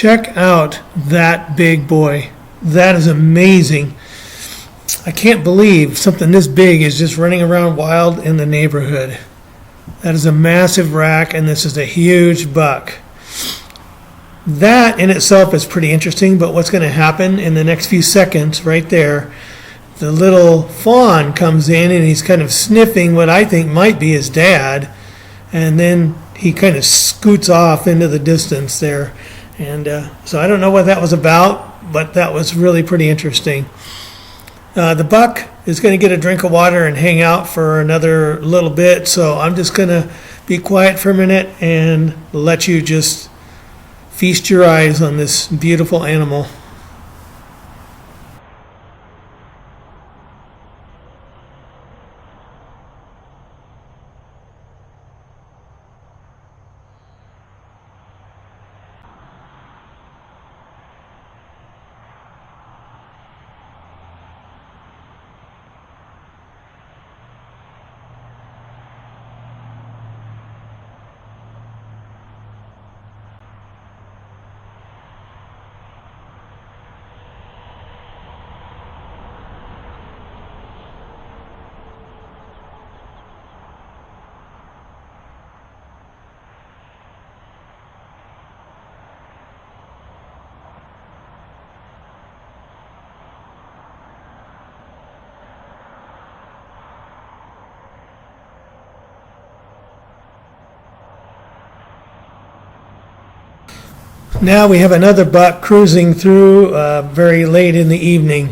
Check out that big boy. That is amazing. I can't believe something this big is just running around wild in the neighborhood. That is a massive rack, and this is a huge buck. That in itself is pretty interesting, but what's going to happen in the next few seconds right there, the little fawn comes in and he's kind of sniffing what I think might be his dad, and then he kind of scoots off into the distance there. And so I don't know what that was about, but that was really pretty interesting. The buck is going to get a drink of water and hang out for another little bit, so I'm just going to be quiet for a minute and let you just feast your eyes on this beautiful animal. Now we have another buck cruising through very late in the evening.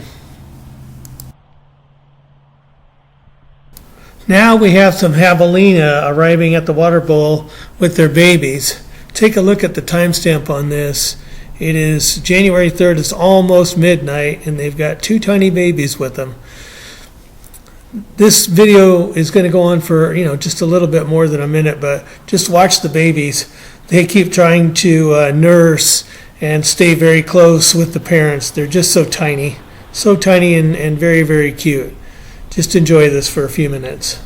Now we have some Javelina arriving at the water bowl with their babies. Take a look at the timestamp on this. It is January 3rd, it's almost midnight, and they've got 2 tiny babies with them. This video is going to go on for, just a little bit more than a minute, but just watch the babies. They keep trying to nurse and stay very close with the parents. They're just so tiny and very, very cute. Just enjoy this for a few minutes.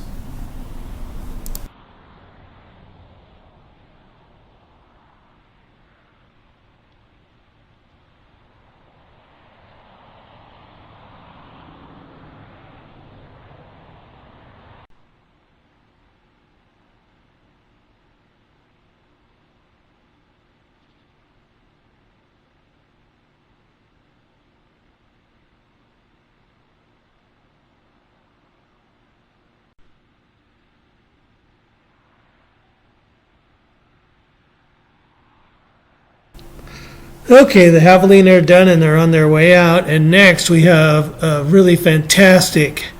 Okay, the Javelina are done and they're on their way out. And next we have a really fantastic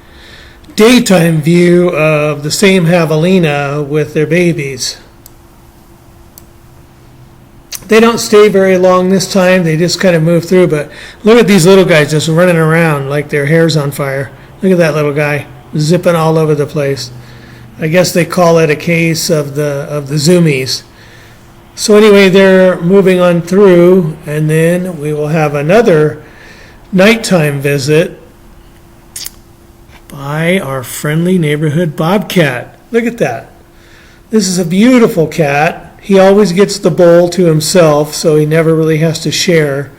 daytime view of the same Javelina with their babies. They don't stay very long this time. They just kind of move through. But look at these little guys just running around like their hair's on fire. Look at that little guy zipping all over the place. I guess they call it a case of the zoomies. So anyway, they're moving on through, and then we will have another nighttime visit by our friendly neighborhood Bobcat. Look at that. This is a beautiful cat. He always gets the bowl to himself, so he never really has to share.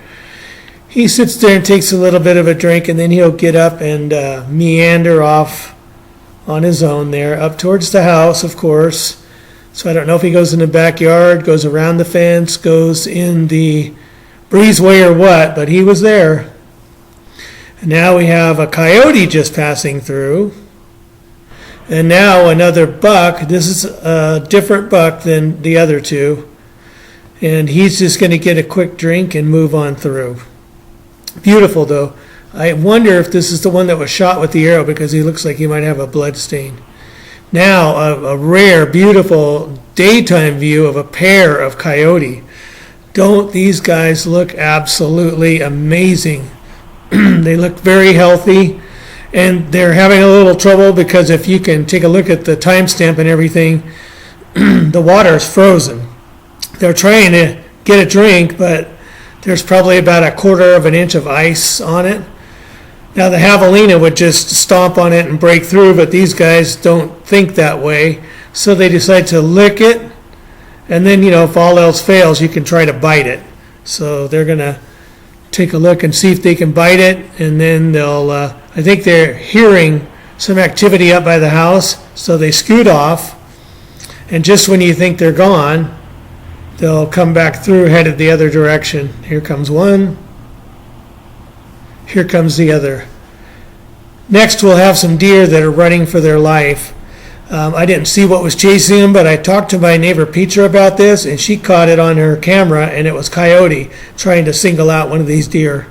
He sits there and takes a little bit of a drink, and then he'll get up and meander off on his own there, up towards the house, of course. So I don't know if he goes in the backyard, goes around the fence, goes in the breezeway or what, but he was there. And now we have a coyote just passing through. And now another buck. This is a different buck than the other two. And he's just going to get a quick drink and move on through. Beautiful, though. I wonder if this is the one that was shot with the arrow because he looks like he might have a blood stain. Now, a rare, beautiful daytime view of a pair of coyote. Don't these guys look absolutely amazing? They look very healthy, and they're having a little trouble because if you can take a look at the timestamp and everything, the water is frozen. They're trying to get a drink, but there's probably about 1/4 inch of ice on it. Now the Javelina would just stomp on it and break through, but these guys don't think that way. So they decide to lick it, and then, if all else fails, you can try to bite it. So they're going to take a look and see if they can bite it, and then they'll, I think they're hearing some activity up by the house, so they scoot off, and just when you think they're gone, they'll come back through, headed the other direction. Here comes one. Here comes the other. Next, we'll have some deer that are running for their life. I didn't see what was chasing them, but I talked to my neighbor Petra about this, and she caught it on her camera, and it was Coyote trying to single out one of these deer.